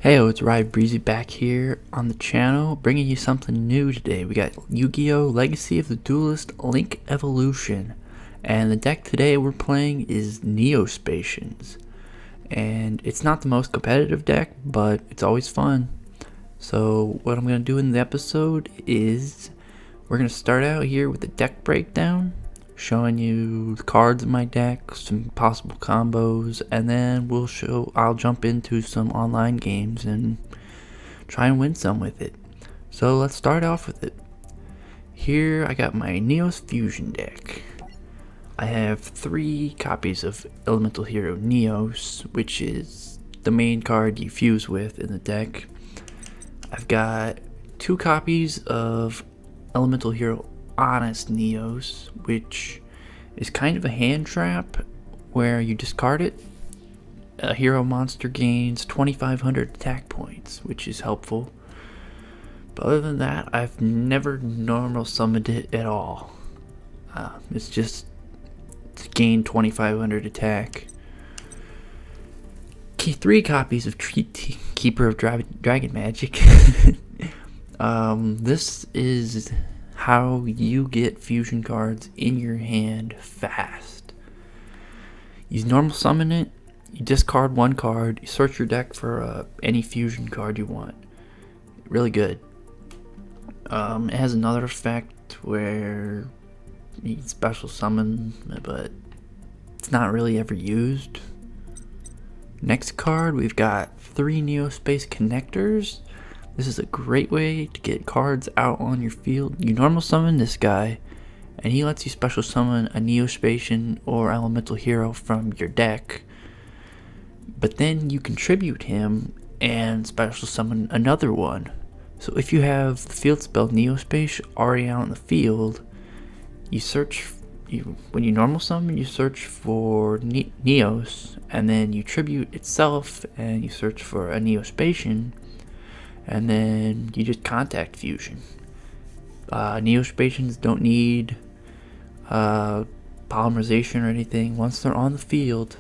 Heyo, it's Ride Breezy back here on the channel, bringing you something new today. We got Yu-Gi-Oh! Legacy of the Duelist Link Evolution. And the deck today we're playing is Neo-Spacians. And it's not the most competitive deck, but it's always fun. So what I'm going to do in the episode is we're going to start out here with the deck breakdown, showing you the cards in my deck, some possible combos, and then I'll jump into some online games and try and win some with it. So let's start off with it. Here I got my Neo-Spacian Deck. I have 3 copies of Elemental Hero Neos, which is the main card you fuse with in the deck. I've got 2 copies of Elemental Hero Honest Neos, which is kind of a hand trap where you discard it. A hero monster gains 2,500 attack points, which is helpful. But other than that, I've never normal summoned it at all. It's just to gain 2,500 attack. 3 copies of Keeper of Dragon Magic. This is how you get fusion cards in your hand fast. You normal summon it, you discard 1 card, you search your deck for any fusion card you want. Really good. It has another effect where you can special summon, but it's not really ever used. Next card, we've got 3 Neo-Space connectors. This is a great way to get cards out on your field. You normal summon this guy, and he lets you special summon a Neo-Spacian or Elemental Hero from your deck. But then you contribute him and special summon another one. So if you have the field spell Neo-Spacian already out in the field, you search. When you normal summon, you search for Neos, and then you tribute itself, and you search for a Neo-Spacian. And then you just contact fusion. Neo-Spacians don't need polymerization or anything. Once they're on the field,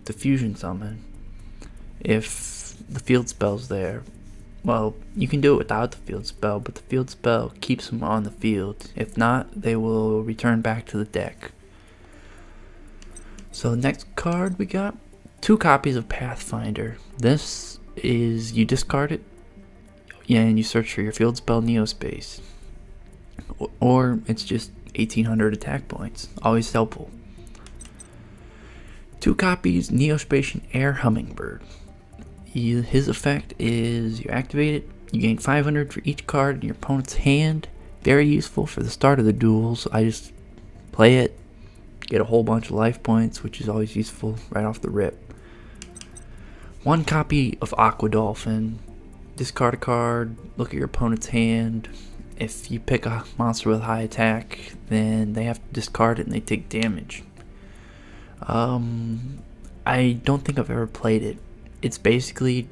the fusion summon. If the field spell's there, well, you can do it without the field spell, but the field spell keeps them on the field. If not, they will return back to the deck. So the next card we got 2 copies of Pathfinder. This is, you discard it, and you search for your field spell Neo-Space, or it's just 1,800 attack points. Always helpful. 2 copies Neo-Spacian Air Hummingbird. His effect is you activate it, you gain 500 for each card in your opponent's hand. Very useful for the start of the duels. I just play it, get a whole bunch of life points, which is always useful right off the rip. 1 copy of Aqua Dolphin. Discard a card, look at your opponent's hand. If you pick a monster with high attack, then they have to discard it and they take damage. I don't think I've ever played it. It's basically,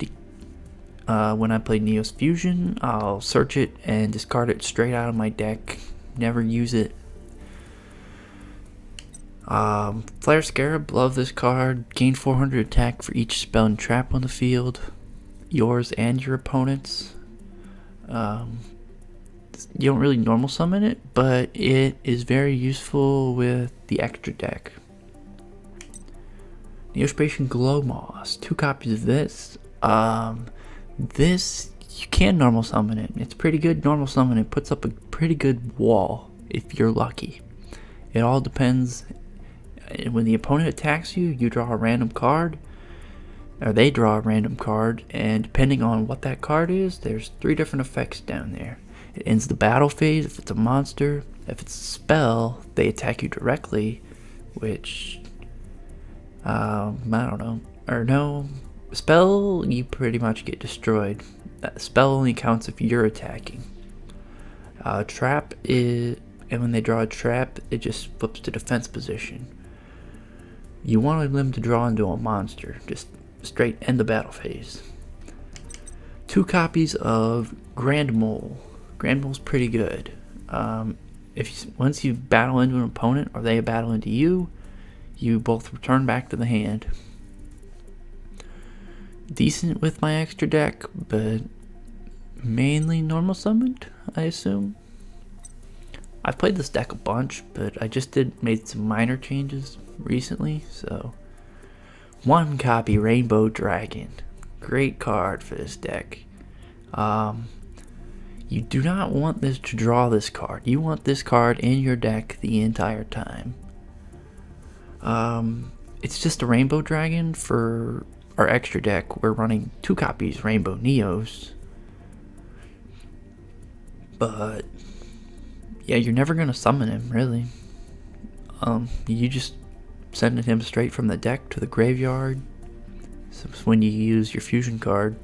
when I play Neos Fusion, I'll search it and discard it straight out of my deck. Never use it. Flare Scarab, love this card. Gain 400 attack for each spell and trap on the field. Yours and your opponent's. You don't really normal summon it, but it is very useful with the extra deck. Neo-Spacian Glow Moss, 2 copies of this. This, you can normal summon it. It's pretty good normal summon. It puts up a pretty good wall if you're lucky. It all depends. When the opponent attacks you, you draw a random card, or they draw a random card, and depending on what that card is, there's 3 different effects down there. It ends the battle phase if it's a monster. If it's a spell, they attack you directly, which I don't know. Or no, spell, you pretty much get destroyed. That spell only counts if you're attacking. Trap is, and when they draw a trap, it just flips to defense position. You wanted them to draw into a monster, just straight end the battle phase. 2 copies of Grand Mole. Grand Mole's pretty good. Once you battle into an opponent or they battle into you, you both return back to the hand. decent with my extra deck, but mainly normal summoned, I assume. I've played this deck a bunch, but I just made some minor changes recently, so 1 copy Rainbow Dragon. Great card for this deck. You do not want this to draw this card. You want this card in your deck the entire time. It's just a Rainbow Dragon. For our extra deck, we're running 2 copies Rainbow Neos. But yeah, you're never gonna summon him, really. You just sending him straight from the deck to the graveyard. So it's when you use your fusion card.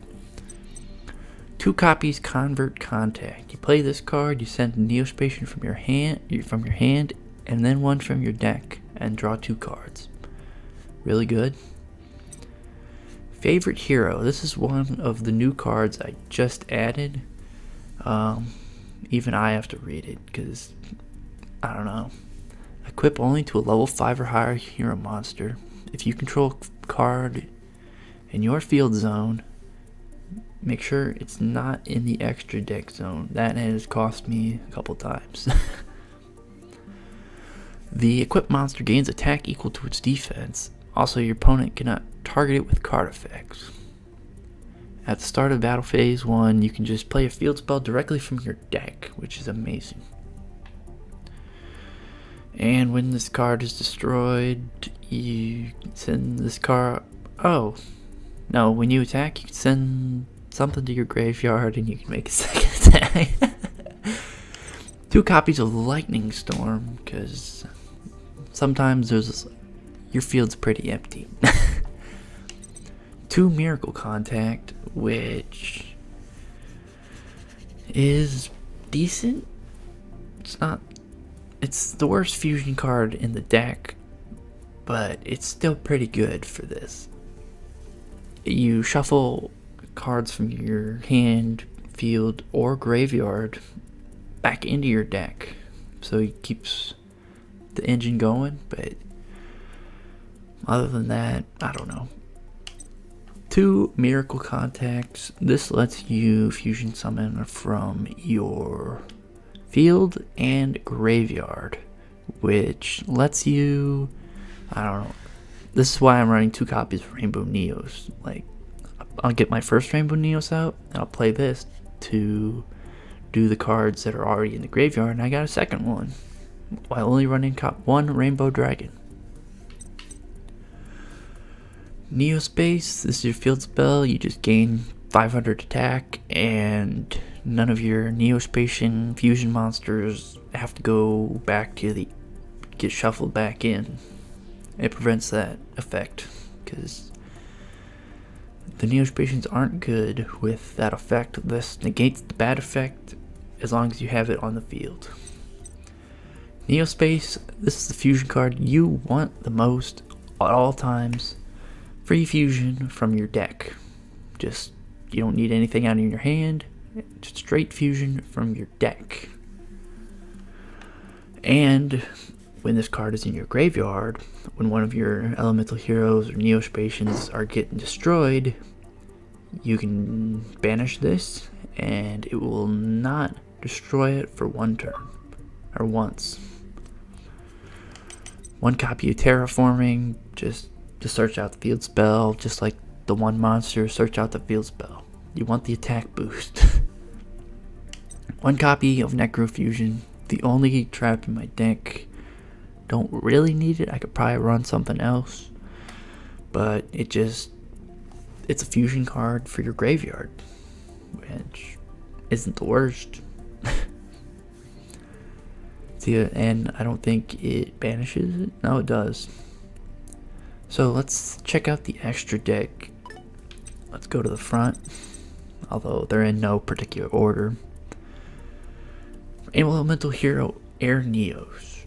2 copies Convert Contact. You play this card, you send Neo-Spacian from your hand, and then 1 from your deck, and draw 2 cards. Really good. Favorite Hero. This is one of the new cards I just added. Even I have to read it, because, I don't know. Equip only to a level 5 or higher hero monster. If you control a card in your field zone, make sure it's not in the extra deck zone. That has cost me a couple times. The equipped monster gains attack equal to its defense. Also, your opponent cannot target it with card effects. At the start of battle phase 1, you can just play a field spell directly from your deck, which is amazing. And when this card is destroyed, you send this card... Oh, no, when you attack, you can send something to your graveyard and you can make a second attack. 2 copies of Lightning Storm, because sometimes your field's pretty empty. 2 Miracle Contact, which is decent. It's the worst fusion card in the deck, but it's still pretty good for this. You shuffle cards from your hand, field, or graveyard back into your deck, so it keeps the engine going, but other than that, I don't know. 2 Miracle Contacts. This lets you fusion summon from your field and graveyard, which lets you, I don't know. This is why I'm running 2 copies of Rainbow Neos. Like, I'll get my first Rainbow Neos out, and I'll play this to do the cards that are already in the graveyard, and I got a second one while only running 1 Rainbow Dragon. Neo-Space, this is your field spell. You just gain 500 attack, and none of your Neo-Spacian fusion monsters have to go back to get shuffled back in. It prevents that effect, because the Neo-Spacians aren't good with that effect. This negates the bad effect as long as you have it on the field. Neo-Space, this is the fusion card you want the most at all times. Free fusion from your deck. Just, you don't need anything out in your hand. Just straight fusion from your deck. And when this card is in your graveyard, when one of your elemental heroes or Neo-Spacians are getting destroyed, you can banish this and it will not destroy it for 1 turn, or once. 1 copy of Terraforming, just to search out the field spell, just like the 1 monster, search out the field spell. You want the attack boost. 1 copy of Necrofusion, the only trap in my deck. Don't really need it. I could probably run something else, but it's a fusion card for your graveyard, which isn't the worst. See, and I don't think it banishes it. No, it does. So let's check out the extra deck. Let's go to the front, although they're in no particular order. Elemental Hero Air Neos.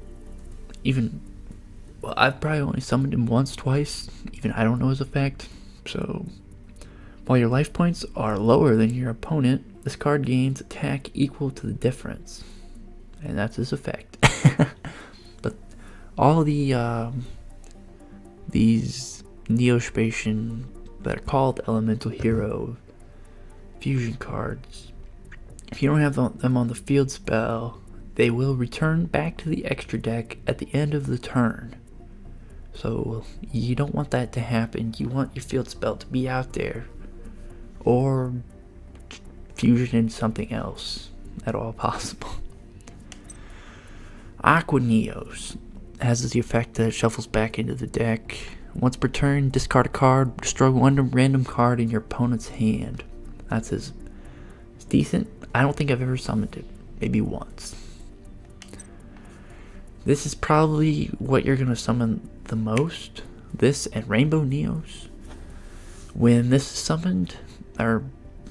Well, I've probably only summoned him once, twice. Even I don't know his effect. So, while your life points are lower than your opponent, this card gains attack equal to the difference. And that's his effect. But all the these Neo-Spacian that are called Elemental Hero fusion cards. If you don't have them on the field spell, they will return back to the extra deck at the end of the turn. So you don't want that to happen. You want your field spell to be out there, or fusion into something else at all possible. Aqua Neos has the effect that it shuffles back into the deck. Once per turn, discard a card, destroy one random card in your opponent's hand. It's decent. I don't think I've ever summoned it. Maybe once. This is probably what you're going to summon the most. This and Rainbow Neos. When this is summoned, or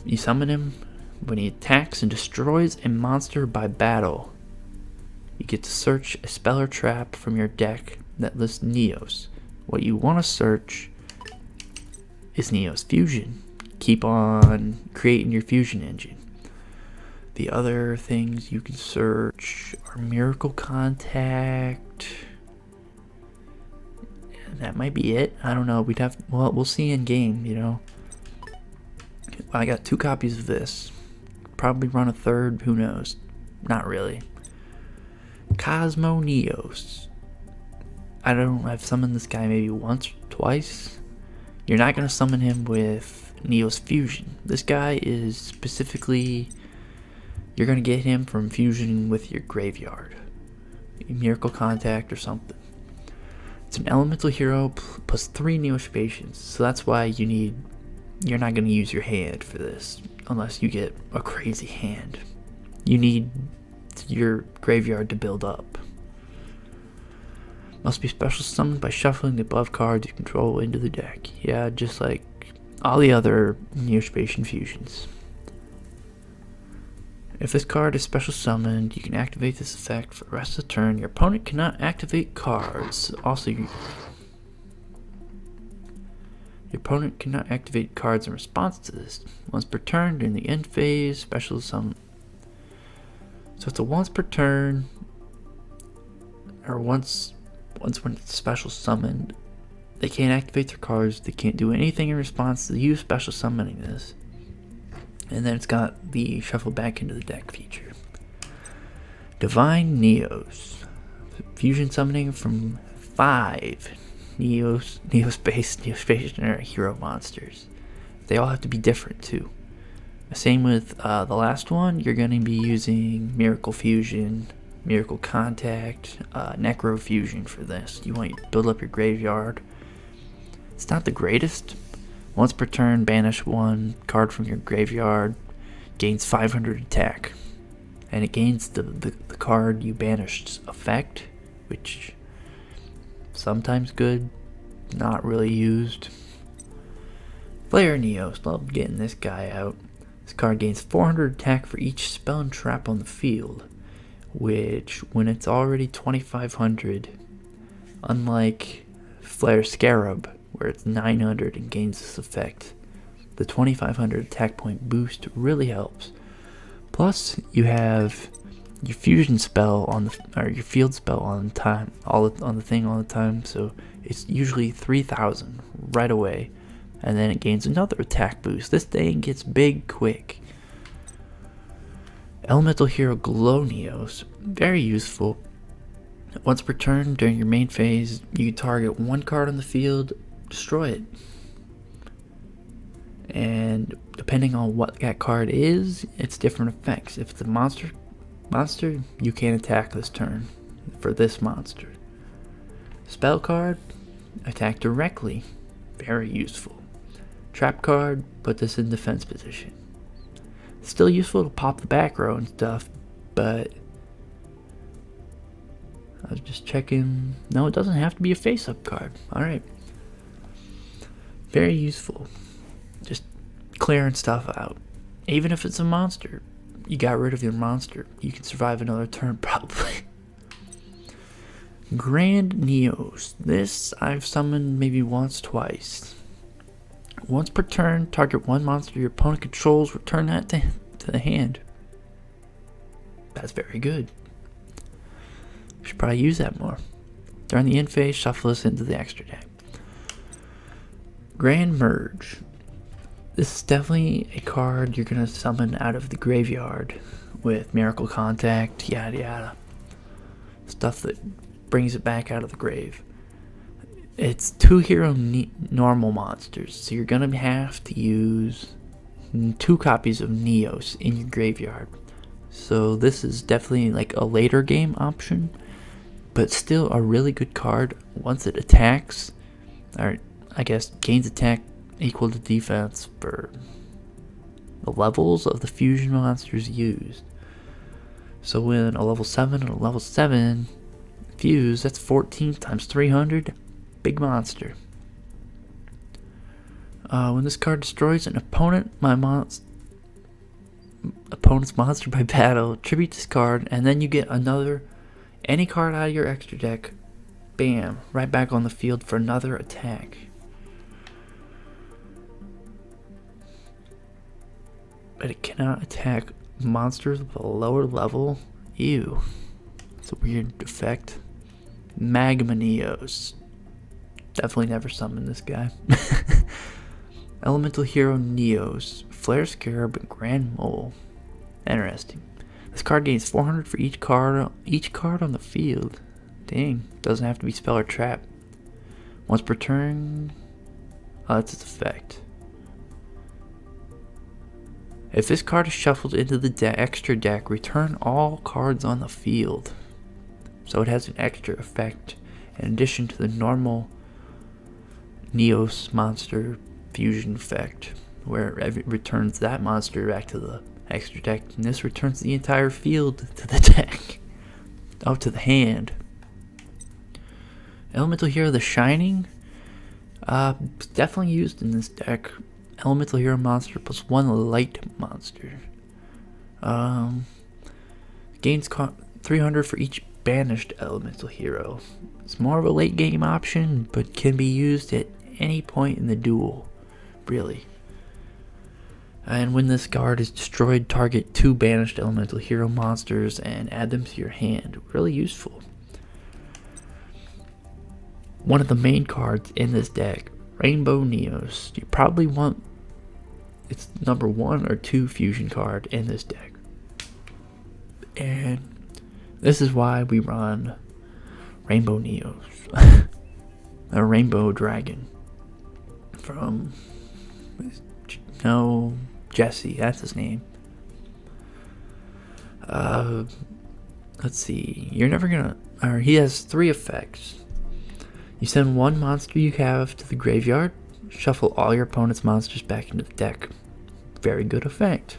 you summon him, when he attacks and destroys a monster by battle, you get to search a spell or trap from your deck that lists Neos. What you want to search is Neos Fusion. Keep on creating your fusion engine. The other things you can search are Miracle Contact. That might be it. I don't know. We'll see in game, you know. I got 2 copies of this. Probably run a third, who knows. Not really. Cosmo Neos. I've summoned this guy maybe once or twice. You're not going to summon him with Neos Fusion. This guy is specifically, you're going to get him from fusion with your graveyard. Miracle Contact or something. It's an elemental hero plus 3 Neo-Spacians. So that's why you're not going to use your hand for this unless you get a crazy hand. You need your graveyard to build up. Must be special summoned by shuffling the above cards you control into the deck. Yeah, just like all the other Neo-Spacian fusions. If this card is special summoned, you can activate this effect for the rest of the turn. Your opponent cannot activate cards. Also, your opponent cannot activate cards in response to this. Once per turn during the end phase, special summon. So it's a once per turn, or once when it's special summoned. They can't activate their cards. They can't do anything in response to you special summoning this. And then it's got the shuffle back into the deck feature. Divine Neos. Fusion summoning from 5 Neo-Spacian hero monsters. They all have to be different too. Same with the last one. You're going to be using Miracle Fusion, Miracle Contact, Necro Fusion for this. You want to build up your graveyard. It's not the greatest. Once per turn, banish 1 card from your graveyard. Gains 500 attack. And it gains the card you banished's effect, which sometimes good, not really used. Flare Neos, love getting this guy out. This card gains 400 attack for each spell and trap on the field, which, when it's already 2500, unlike Flare Scarab, where it's 900 and gains this effect, the 2500 attack point boost really helps. Plus, you have your fusion spell or your field spell on the thing all the time, so it's usually 3000 right away, and then it gains another attack boost. This thing gets big quick. Elemental Hero Glow Neos, very useful. Once per turn during your main phase, you can target 1 card on the field, destroy it. And depending on what that card is, it's different effects. If it's a monster, you can't attack this turn for this monster. Spell card, attack directly, very useful. Trap card, put this in defense position. Still useful to pop the back row and stuff, but I was just checking. No, it doesn't have to be a face-up card. Alright. Very useful. Just clearing stuff out. Even if it's a monster, you got rid of your monster, you can survive another turn probably. Grand Neos. This I've summoned maybe once, twice. Once per turn, target 1 monster your opponent controls, return that to the hand. That's very good. Should probably use that more. During the end phase, shuffle this into the extra deck. Grand Merge. This is definitely a card you're going to summon out of the graveyard with Miracle Contact, yada yada. Stuff that brings it back out of the grave. It's 2 hero normal monsters, so you're going to have to use 2 copies of Neos in your graveyard. So this is definitely like a later game option, but still a really good card once it attacks, or I guess gains attack equal to defense for the levels of the fusion monsters used. So when a level 7 and a level 7 fuse, that's 14 times 300, big monster. When this card destroys an opponent's monster by battle, tribute this card, and then you get any card out of your extra deck, bam, right back on the field for another attack. But it cannot attack monsters with a lower level. Ew. It's a weird effect. Magma Neos. Definitely never summoned this guy. Elemental Hero Neos. Flare Scarab and Grand Mole. Interesting. This card gains 400 for each card on the field. Dang. Doesn't have to be spell or trap. Once per turn. Oh, that's its effect. If this card is shuffled into the extra deck, return all cards on the field. So it has an extra effect in addition to the normal Neos monster fusion effect, where it returns that monster back to the extra deck, and this returns the entire field to the deck. Oh, to the hand. Elemental Hero The Shining. Definitely used in this deck. Elemental Hero monster plus 1 light monster. Gains 300 for each banished elemental hero. It's more of a late game option, but can be used at any point in the duel, really. And when this card is destroyed, target 2 banished elemental hero monsters and add them to your hand. Really useful. One of the main cards in this deck, Rainbow Neos. You probably want its number 1 or 2 fusion card in this deck. And this is why we run Rainbow Neos. A Rainbow Dragon. From Jesse, that's his name. Let's see. He has 3 effects. You send 1 monster you have to the graveyard, shuffle all your opponent's monsters back into the deck. Very good effect.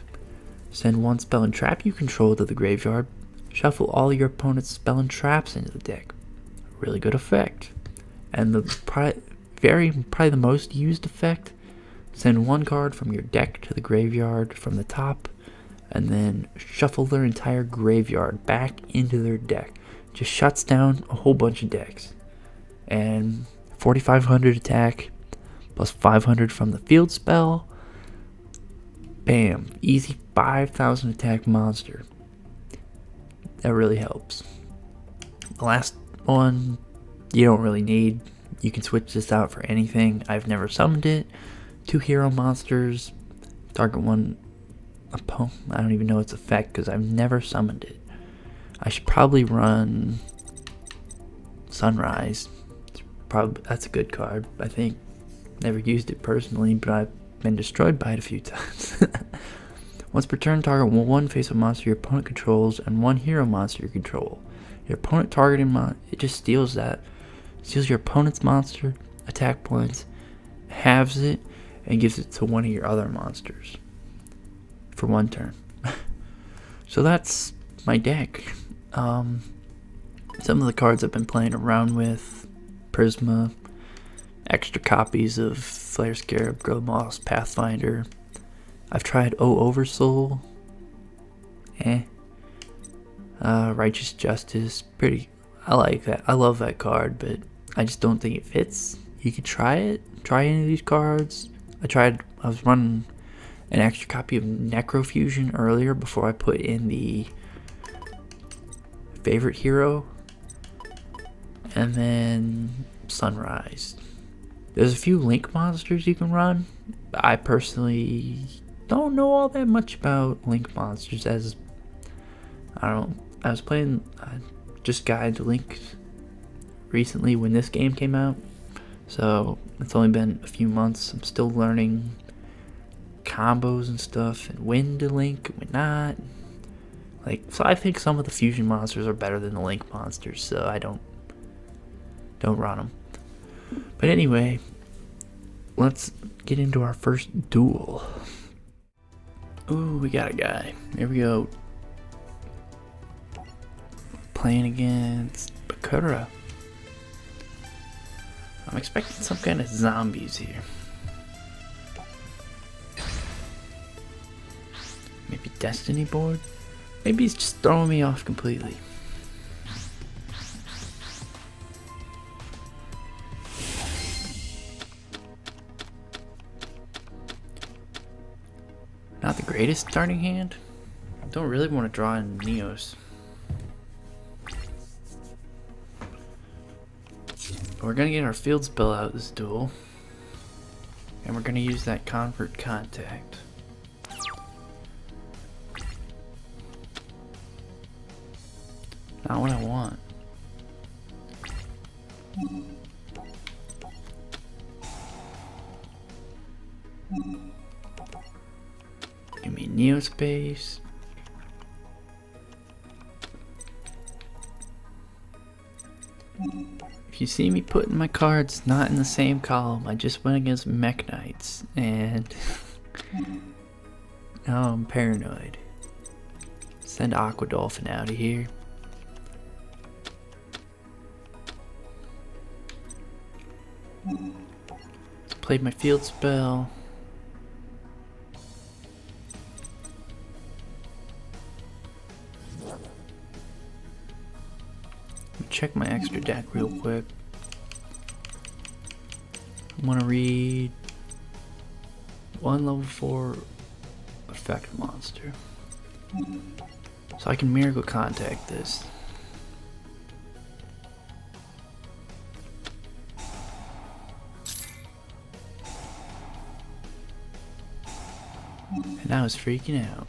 Send 1 spell and trap you control to the graveyard, shuffle all your opponent's spell and traps into the deck. Really good effect. And probably the most used effect, send 1 card from your deck to the graveyard from the top, and then shuffle their entire graveyard back into their deck. Just shuts down a whole bunch of decks. And 4,500 attack, plus 500 from the field spell. Bam. Easy 5,000 attack monster. That really helps. The last one, you don't really need. You can switch this out for anything. I've never summoned it. 2 hero monsters. Target 1 opponent. I don't even know its effect because I've never summoned it. I should probably run Sunrise. That's a good card, I think. Never used it personally, but I've been destroyed by it a few times. Once per turn, target 1 face-up monster your opponent controls and 1 hero monster you control. Your opponent targeting it just steals your opponent's monster attack points, halves it, and gives it to one of your other monsters for 1 turn. So that's my deck. Some of the cards I've been playing around with: Prisma, extra copies of Flare Scarab, Grow Moss, Pathfinder. I've tried Oversoul. Righteous Justice. I like that. I love that card, but I just don't think it fits. You could try it. Try any of these cards. I was running an extra copy of Necrofusion earlier before I put in the favorite hero. And then Sunrise. There's a few Link monsters you can run. I personally don't know all that much about Link monsters, as I was playing just got into Link recently when this game came out, so it's only been a few months. I'm still learning combos and stuff, and when to Link, when not. So I think some of the fusion monsters are better than the Link monsters, so I don't run them. But anyway, let's get into our first duel. Ooh, we got a guy. Here we go. Playing against Bakura. I'm expecting some kind of zombies here. Maybe Destiny board? Maybe he's just throwing me off completely. Not the greatest starting hand. Don't really want to draw in Neos. But we're gonna get our field spell out this duel. And we're gonna use that convert contact. Not what I want. Give me Neo-Space. If you see me putting my cards not in the same column, I just went against Mech Knights, and now I'm paranoid. Send Aqua Dolphin out of here. Played my field spell. Check my extra deck real quick. I want to read one level 4 effect monster, so I can Miracle Contact this. And I was freaking out.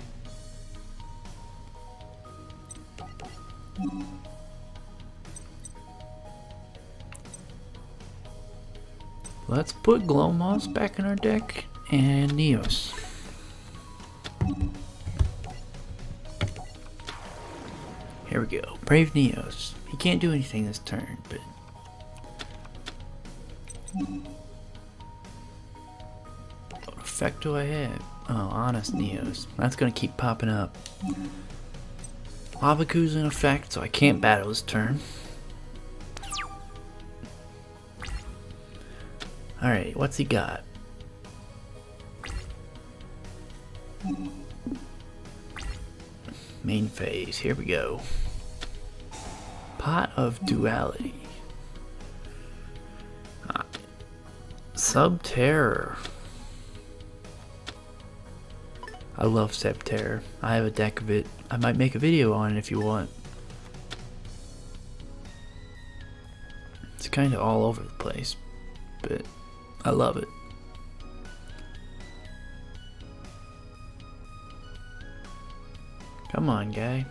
Let's put Glowmoss back in our deck and Neos. Here we go. Brave Neos. He can't do anything this turn, but what effect do I have? Oh, Honest Neos. That's gonna keep popping up. Lavaku's in effect, so I can't battle this turn. Alright, what's he got? Main phase, here we go. Pot of Duality. Subterror. I love Subterror. I have a deck of it. I might make a video on it if you want. It's kind of all over the place, but I love it. Come on, guy.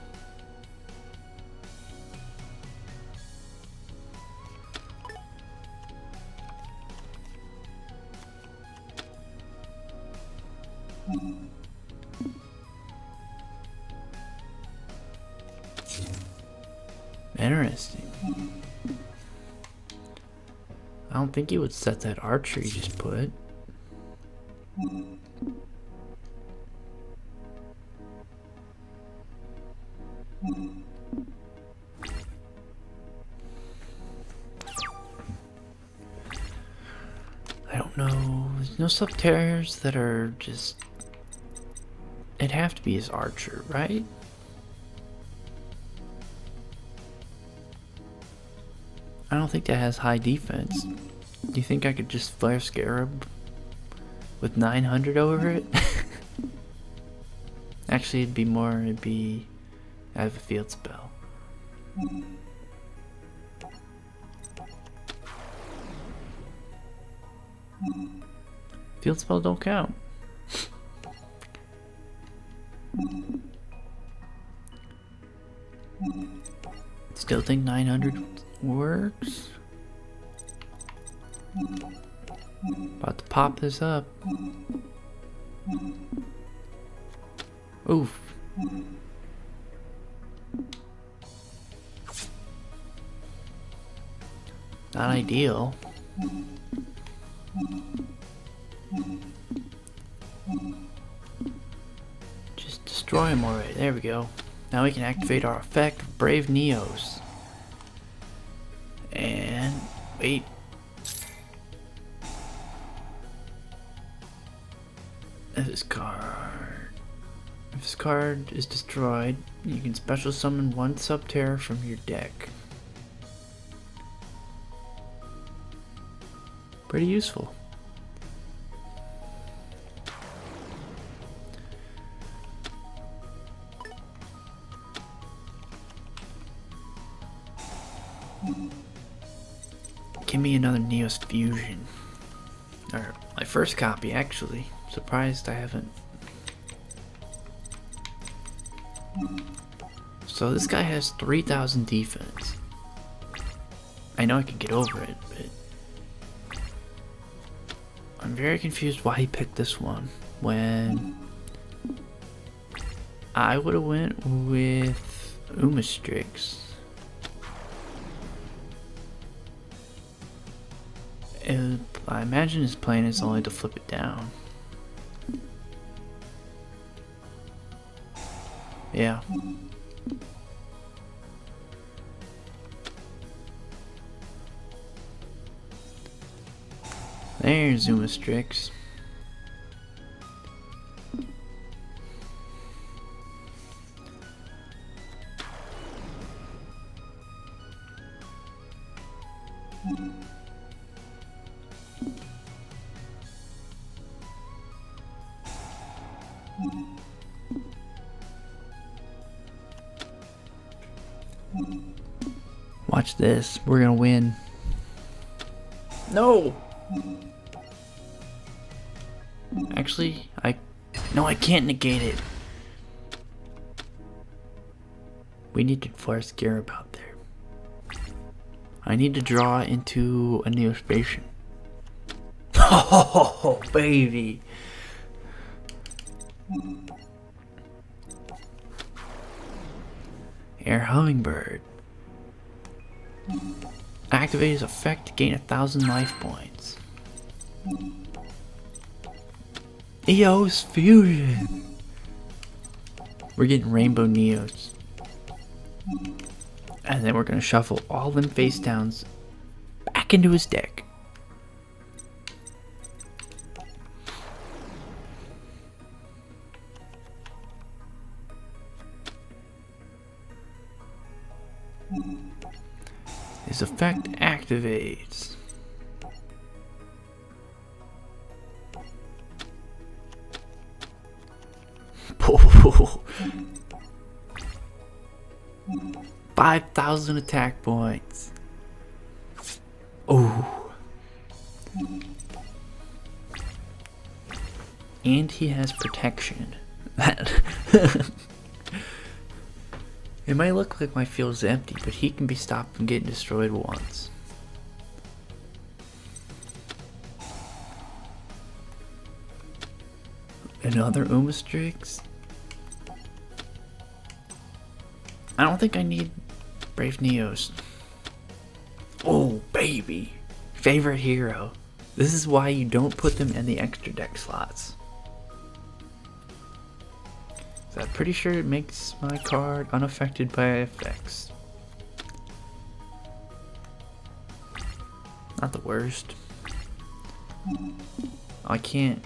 Interesting. I don't think he would set that archer he just put. I don't know. There's no Subterrors that are just... It'd have to be his archer, right? I don't think that has high defense. Do you think I could just Flare Scarab with 900 over it? Actually, it'd be I have a field spell. Field spell don't count. Still think 900 works. About to pop this up. Oof. Not ideal. Just destroy him already. There we go. Now we can activate our effect, Brave Neos. And wait. If this card is destroyed, you can special summon one Subterra from your deck. Pretty useful. Give me another Neos Fusion. Or my first copy, actually. Surprised I haven't. So this guy has 3,000 defense. I know I can get over it, but I'm very confused why he picked this one when I would have went with Umastrix. I imagine his plan is only to flip it down. Yeah. There's Umastrix. Watch this. We're gonna win. No! Actually, no, I can't negate it. We need to force Garib out there. I need to draw into a Neo-Spacian. Oh, baby! Air Hummingbird. Activate his effect to gain 1,000 life points. Heyo's Fusion! We're getting Rainbow Neos. And then we're gonna shuffle all them face downs back into his deck. His effect activates. Oh. 5,000 attack points. Oh. And he has protection. It might look like my field is empty, but he can be stopped from getting destroyed once. Another Umastrix? I don't think I need Brave Neos. Oh, baby. Favorite hero. This is why you don't put them in the extra deck slots. So I'm pretty sure it makes my card unaffected by effects. Not the worst. I can't.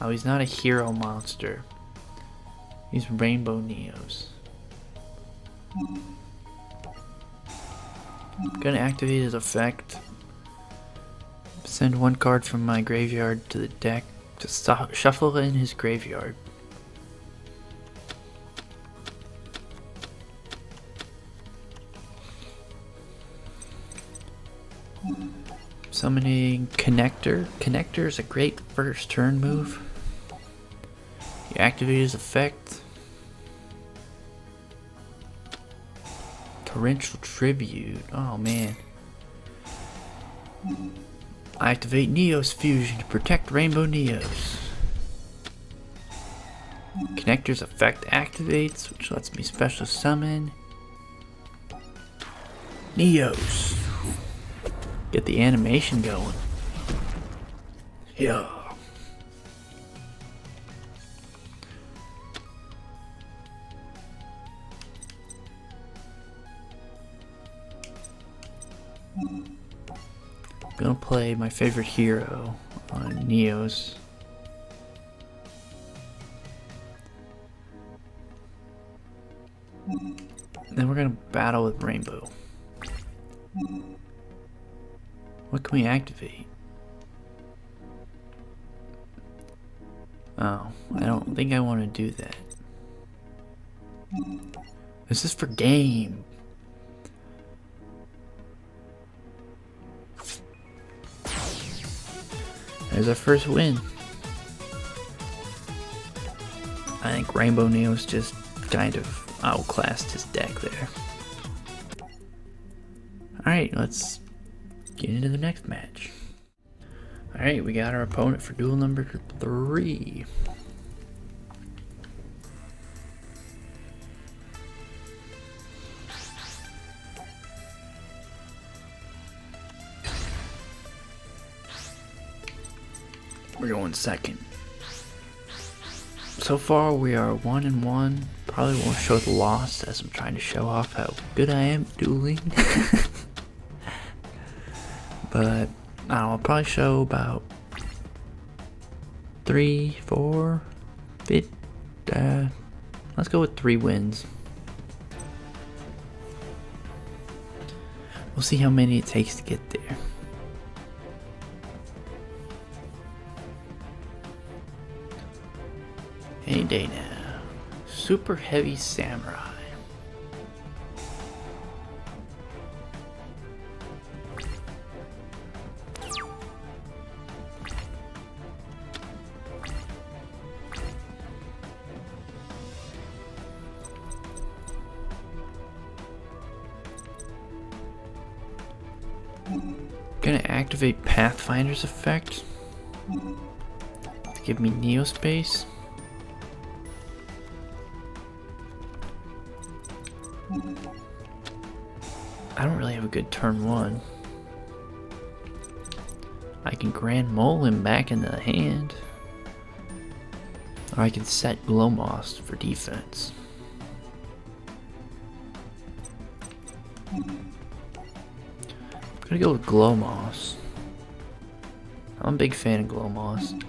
Oh, he's not a hero monster. He's Rainbow Neos. I'm gonna activate his effect. Send one card from my graveyard to the deck to shuffle in his graveyard. Summoning Connector. Connector is a great first turn move. You activate his effect. Torrential Tribute. Oh man. Activate Neos Fusion to protect Rainbow Neos. Connector's effect activates, which lets me special summon Neos. Get the animation going. Yeah. I'm gonna play my favorite hero on Neos. Then we're gonna battle with Rainbow. What can we activate? Oh, I don't think I want to do that. This is for game. There's our first win. I think Rainbow Neo's just kind of outclassed his deck there. Alright, let's get into the next match. Alright, we got our opponent for duel number 3. We're going second. So far we are 1-1. Probably won't show the loss as I'm trying to show off how good I am at dueling. But I'll probably show about 3, 4, 5. Let's go with 3 wins. We'll see how many it takes to get there. Any day now. Super Heavy Samurai. Gonna activate Pathfinder's effect to give me Neo-Space. I don't really have a good turn 1. I can Grand Mole him back into the hand. Or I can set Glowmoss for defense. I'm gonna go with Glowmoss. I'm a big fan of Glowmoss.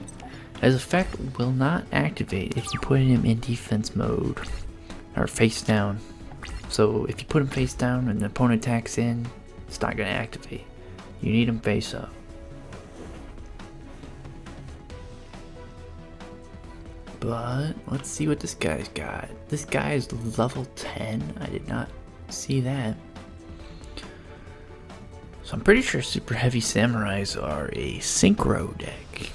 His effect will not activate if you put him in defense mode. Or face down. So if you put him face down and the opponent attacks in, it's not going to activate. You need him face up. But let's see what this guy's got. This guy is level 10. I did not see that. So I'm pretty sure Super Heavy Samurais are a synchro deck.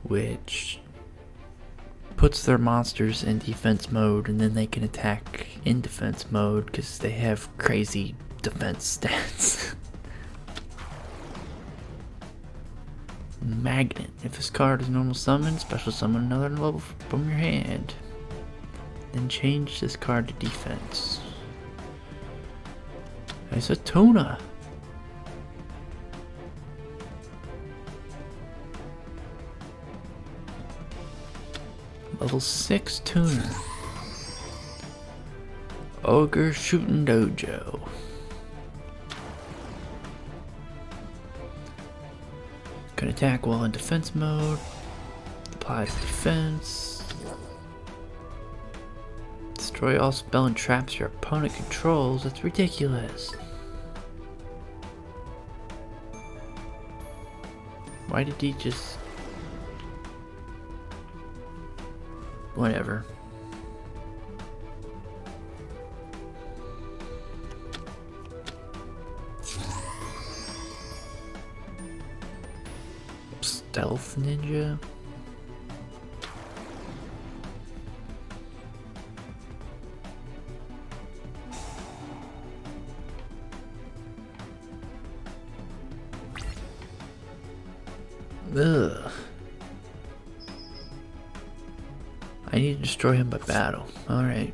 Which puts their monsters in defense mode and then they can attack in defense mode because they have crazy defense stats. Magnet. If this card is normal summon, special summon another level from your hand. Then change this card to defense. It's a tuna. Level 6 tuner. Ogre Shooting Dojo. Can attack while in defense mode. Applies defense. Destroy all spell and traps your opponent controls. That's ridiculous. Why did he just... Whatever. Stealth Ninja. Ugh. I need to destroy him by battle. Alright.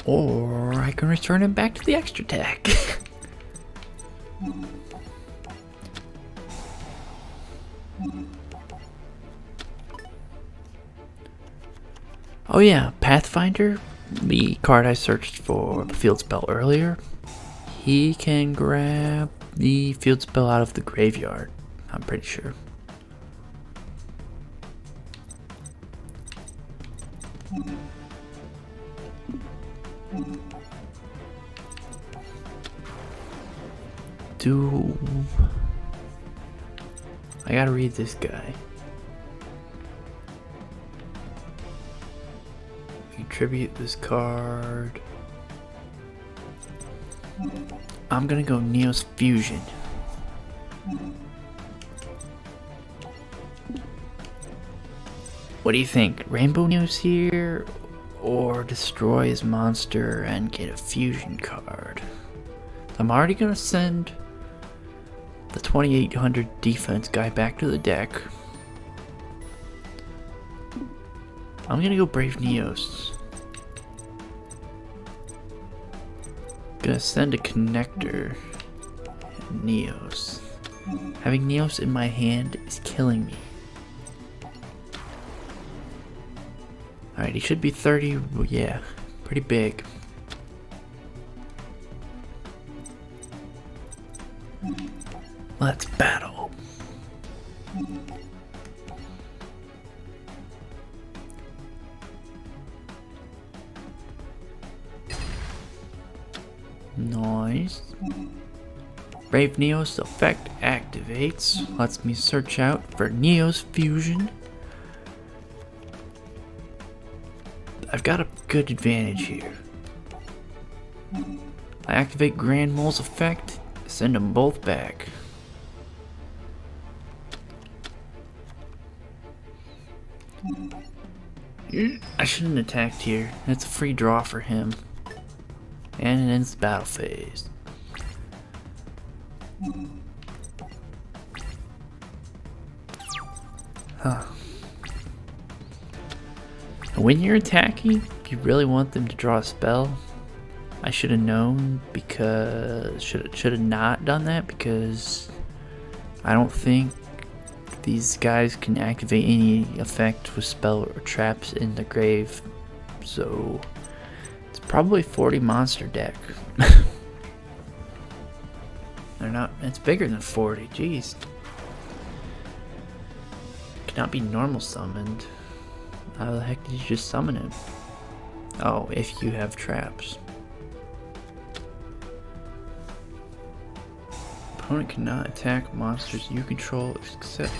Or I can return him back to the extra deck. Oh yeah, Pathfinder, the card I searched for the field spell earlier, he can grab the field spell out of the graveyard, I'm pretty sure. I gotta read this guy. Contribute this card. I'm gonna go Neo's Fusion. What do you think? Rainbow Neo's here? Or destroy his monster and get a fusion card? I'm already gonna send the 2800 defense guy back to the deck. I'm gonna go Brave Neos. Gonna send a connector. Neos. Having Neos in my hand is killing me. Alright, he should be 30. Yeah, pretty big. Let's battle. Nice. Brave Neos effect activates. Lets me search out for Neos Fusion. I've got a good advantage here. I activate Grand Mole's effect, send them both back. I shouldn't have attacked here. That's a free draw for him. And it ends the battle phase. Huh. When you're attacking, if you really want them to draw a spell, I should have known because should have not done that because I don't think these guys can activate any effect with spell or traps in the grave, so it's probably 40 monster deck. They're not. It's bigger than 40. Jeez, cannot be normal summoned. How the heck did you just summon him? Oh, if you have traps. Opponent cannot attack monsters you control except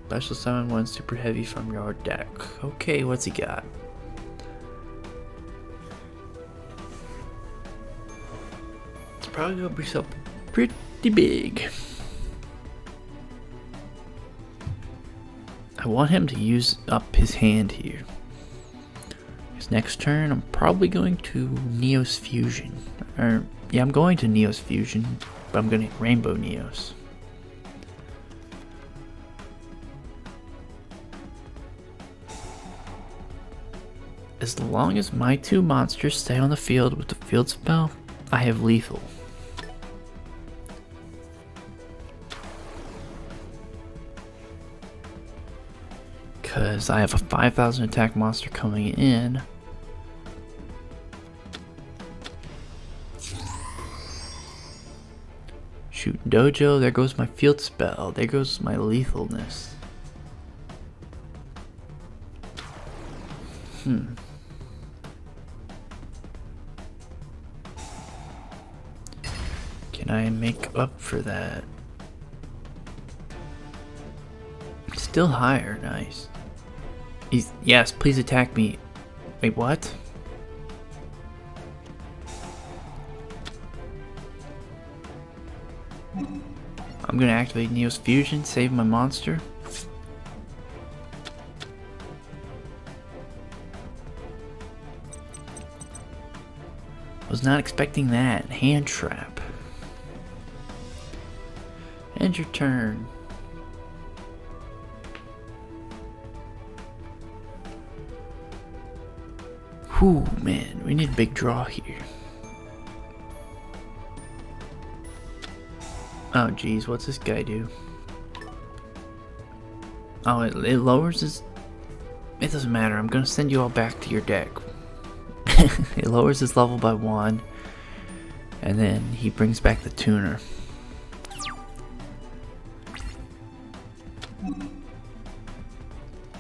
special summon one super heavy from your deck. Okay, what's he got? It's probably gonna be something pretty big. I want him to use up his hand here. His next turn, I'm probably going to Neos Fusion. Yeah, I'm going to Neos Fusion, but I'm going to Rainbow Neos. As long as my two monsters stay on the field with the field spell, I have lethal. Because I have a 5,000 attack monster coming in. Shoot Dojo, there goes my field spell, there goes my lethalness. Can I make up for that? Still higher, nice. Yes, please attack me. Wait, what? I'm gonna activate Neo's Fusion, save my monster. Was not expecting that. Hand trap. End your turn. Whew, man, we need a big draw here. Oh geez, what's this guy do? Oh, it lowers his... It doesn't matter, I'm gonna send you all back to your deck. It lowers his level by 1, and then he brings back the tuner.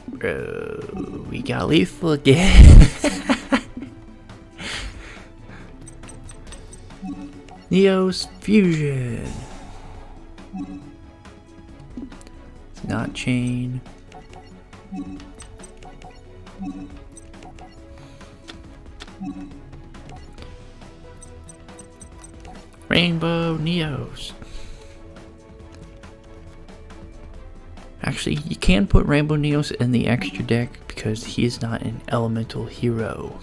Bro, we got lethal again. Neo's Fusion. It's not chain. Rainbow Neos. Actually, you can put Rainbow Neos in the extra deck because he is not an elemental hero.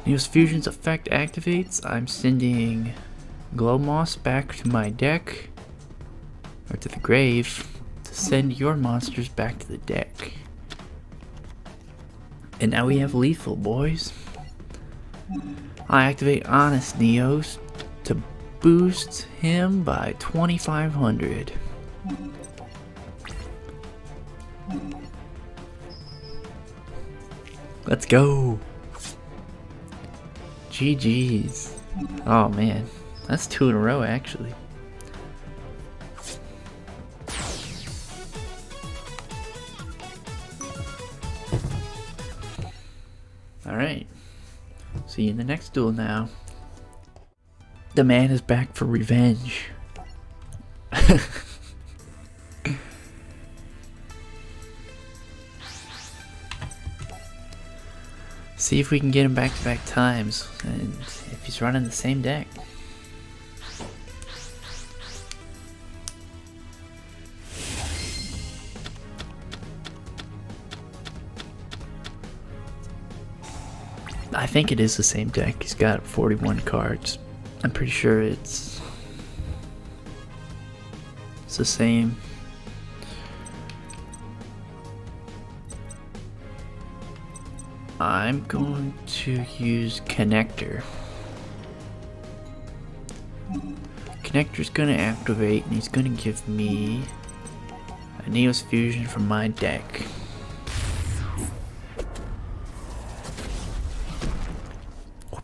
Neo's Fusion's effect activates. I'm sending Glow Moss back to my deck, or to the grave, to send your monsters back to the deck. And now we have lethal, boys. I activate Honest Neos to boost him by 2,500. Let's go. GG's. Oh man, that's 2 in a row actually. Alright, see you in the next duel now. The man is back for revenge. See if we can get him back-to-back times, and if he's running the same deck. I think it is the same deck. He's got 41 cards. I'm pretty sure it's the same. I'm going to use Connector. Connector's gonna activate and he's gonna give me a Neo's Fusion from my deck.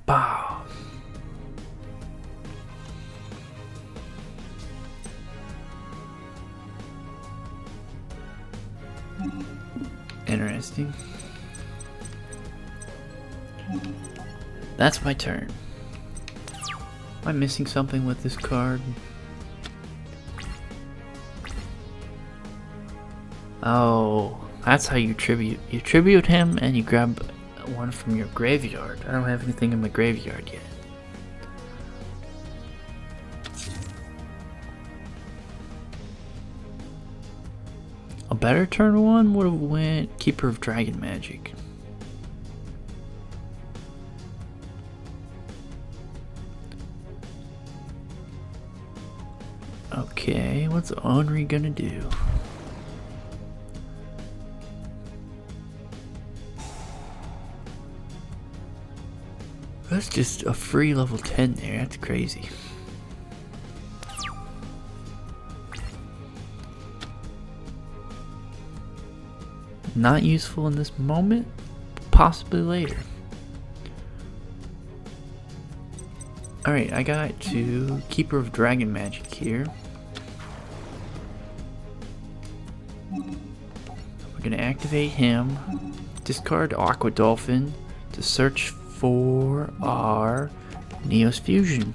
Wow. Interesting. That's my turn. Am I missing something with this card? Oh, that's how you tribute. You tribute him and you grab one from your graveyard. I don't have anything in my graveyard yet. A better turn one would have went Keeper of Dragon Magic. Okay, what's Henri gonna do? That's just a free level 10 there, that's crazy. Not useful in this moment, possibly later. Alright, I got to Keeper of Dragon Magic here. We're gonna activate him, discard Aqua Dolphin to search for our Neo's Fusion.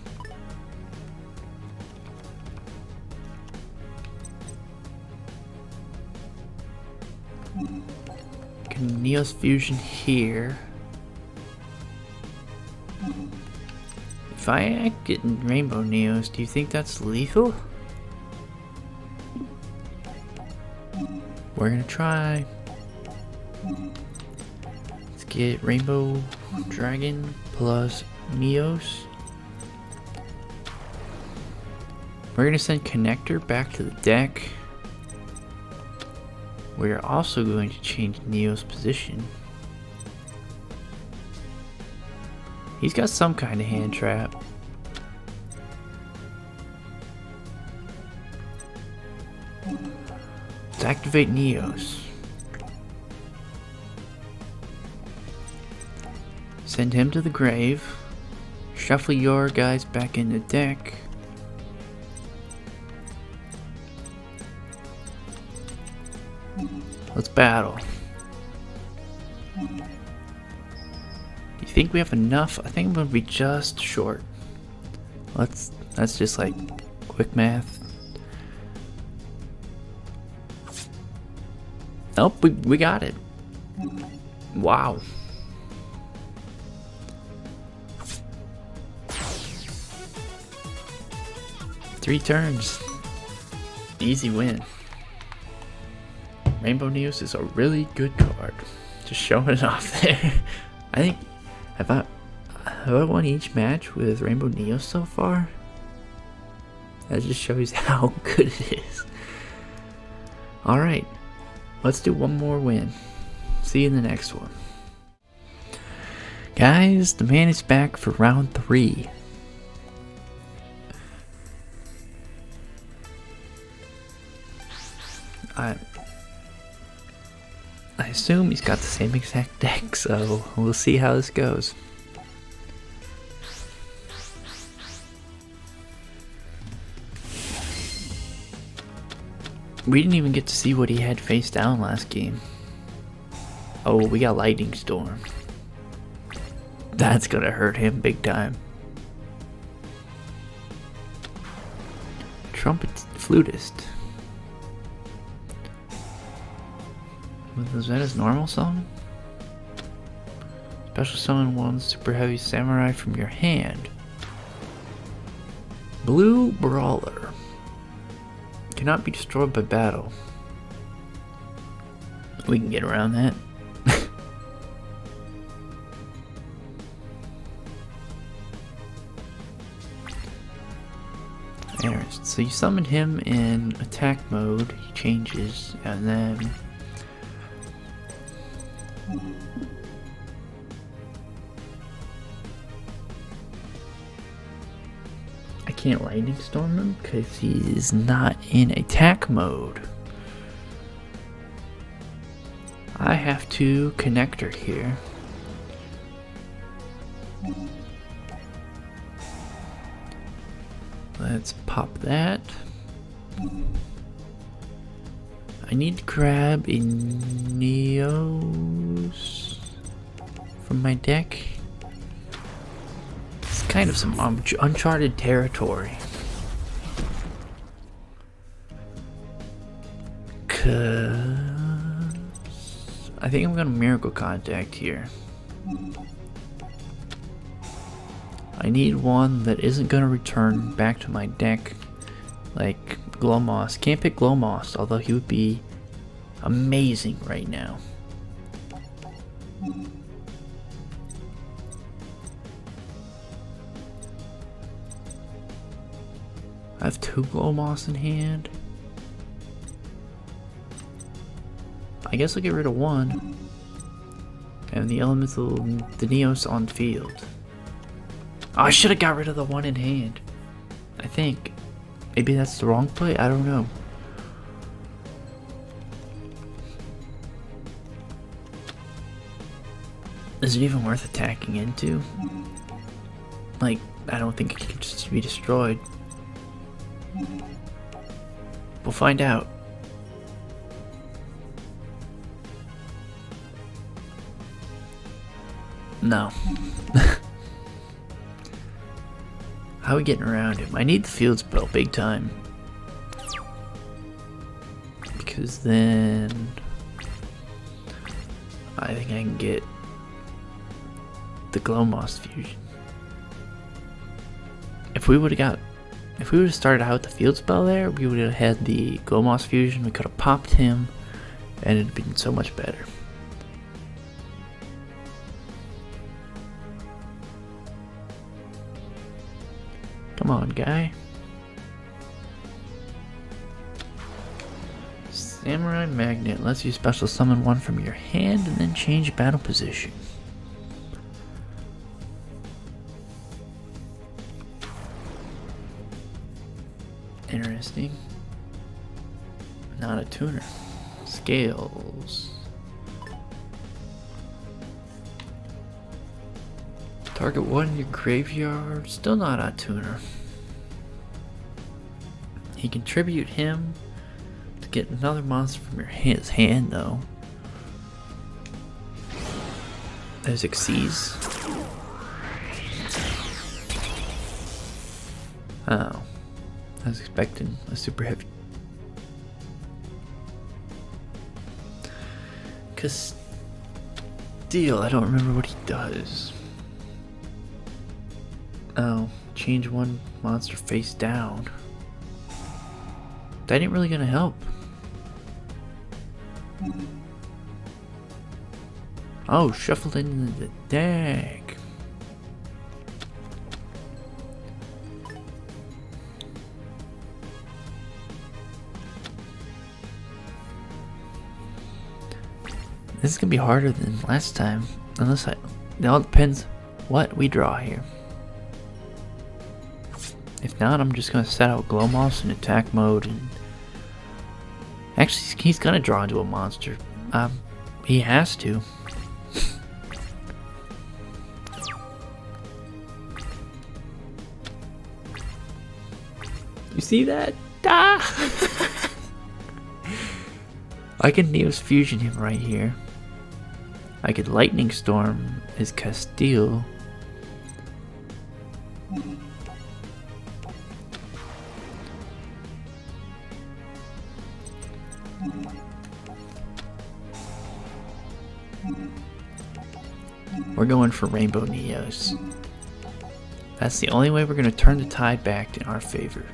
Neo's fusion here. If I get rainbow Neos, do you think that's lethal? We're gonna try. Let's get rainbow dragon plus Neos. We're gonna send connector back to the deck. We're also going to change Neo's position. He's got some kind of hand trap. Let's activate Neos. Send him to the grave. Shuffle your guys back in the deck. Let's battle. Do you think we have enough? I think I'm gonna be just short. That's just like quick math. Nope, we got it. Wow. Three turns. Easy win. Rainbow Neos is a really good card. Just showing it off there. I think, have I won each match with Rainbow Neos so far? That just shows how good it is. Alright, let's do one more win. See you in the next one. Guys, the man is back for round 3. I assume he's got the same exact deck, so we'll see how this goes. We didn't even get to see what he had face down last game. Oh, we got Lightning Storm. That's gonna hurt him big time. Trumpet Flutist. Was that his normal summon? Special summon one super heavy samurai from your hand. Blue Brawler. Cannot be destroyed by battle. We can get around that. So you summon him in attack mode, he changes, and then I can't Lightning Storm him because he is not in attack mode. I have to connector here. Let's pop that. I need to grab a Neos from my deck. It's kind of some uncharted territory. Cause I think I'm gonna Miracle Contact here. I need one that isn't gonna return back to my deck like Glowmoss. Can't pick Glowmoss, although he would be amazing right now. I have 2 Glowmoss in hand. I guess I'll get rid of one. And the elemental, the Neos on field. Oh, I should have got rid of the one in hand. I think. Maybe that's the wrong play? I don't know. Is it even worth attacking into? Like, I don't think it can just be destroyed. We'll find out. No. How are we getting around him? I need the field spell big time. Because then I think I can get the Glow Moss fusion. If we would have started out with the field spell there, we would have had the Glow Moss fusion. We could have popped him, and it'd been so much better. Come on, guy. Samurai Magnet lets you special summon one from your hand and then change battle position. Interesting. Not a tuner. Scales. Target one in your graveyard. Still not a tuner. You can tribute him to get another monster from his hand, though. There's Xyz. Oh. I was expecting a super heavy. Castile, I don't remember what he does. Oh, change one monster face down. That ain't really gonna help. Oh, shuffled into the deck. This is gonna be harder than last time, unless it all depends what we draw here. If not, I'm just gonna set out Glow Moss in attack mode, and actually, he's gonna draw into a monster. He has to. You see that? Ah! I can Neos Fusion him right here. I could Lightning Storm his Castile. We're going for Rainbow Neos. That's the only way we're going to turn the tide back in our favor.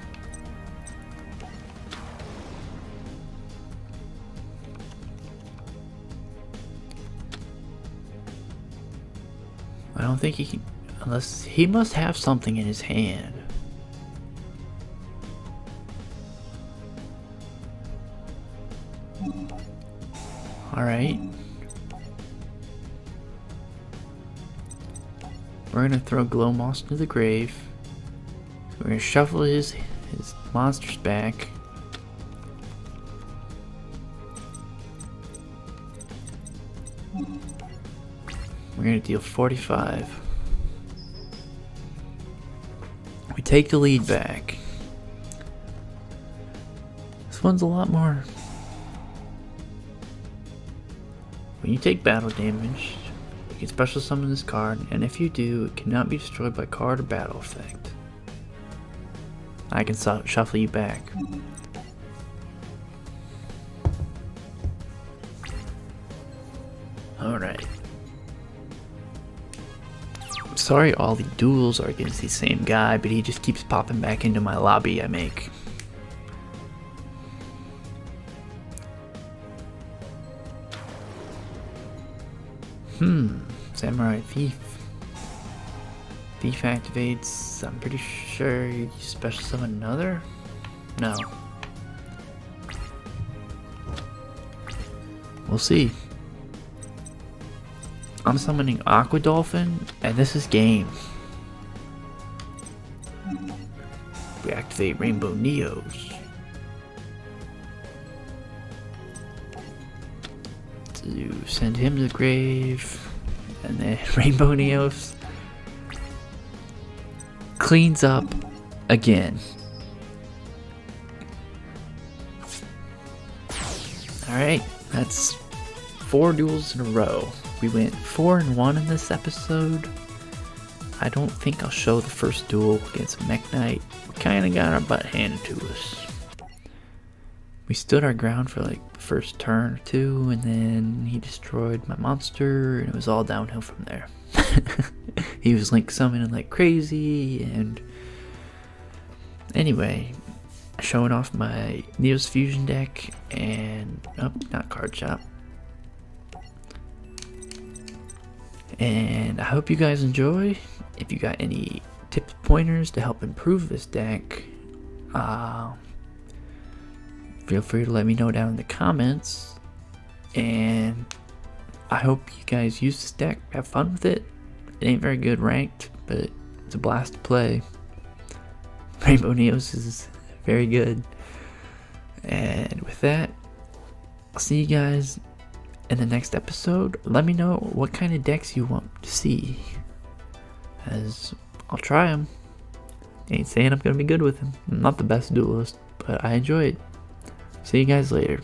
I don't think he can, unless he must have something in his hand. Alright. We're gonna throw Glow Moss into the grave. We're gonna shuffle his monsters back. We're gonna deal 45. We take the lead back. This one's a lot more. When you take battle damage, you can special summon this card, and if you do, it cannot be destroyed by card or battle effect. I can shuffle you back. Alright. Sorry all the duels are against the same guy, but he just keeps popping back into my lobby I make. Samurai Thief. Thief activates, I'm pretty sure you special summon another? No. We'll see. I'm summoning Aqua Dolphin, and this is game. We activate Rainbow Neos. To send him to the grave, and then Rainbow Neos cleans up again. Alright, that's 4 duels in a row. We went 4-1 in this episode. I don't think I'll show the first duel against Mech Knight. We kinda got our butt handed to us. we stood our ground for like the first turn or two, and then he destroyed my monster, and it was all downhill from there. He was link summoning like crazy, and anyway, showing off my Neo-Spacian deck, and not card shop. And I hope you guys enjoy. If you got any tips, pointers to help improve this deck, feel free to let me know down in the comments. And I hope you guys use this deck, have fun with it. It ain't very good ranked, but it's a blast to play. Rainbow Neos is very good. And with that, I'll see you guys in the next episode. Let me know what kind of decks you want to see, as I'll try them. Ain't saying I'm gonna be good with them. I'm not the best duelist, but I enjoy it. See you guys later.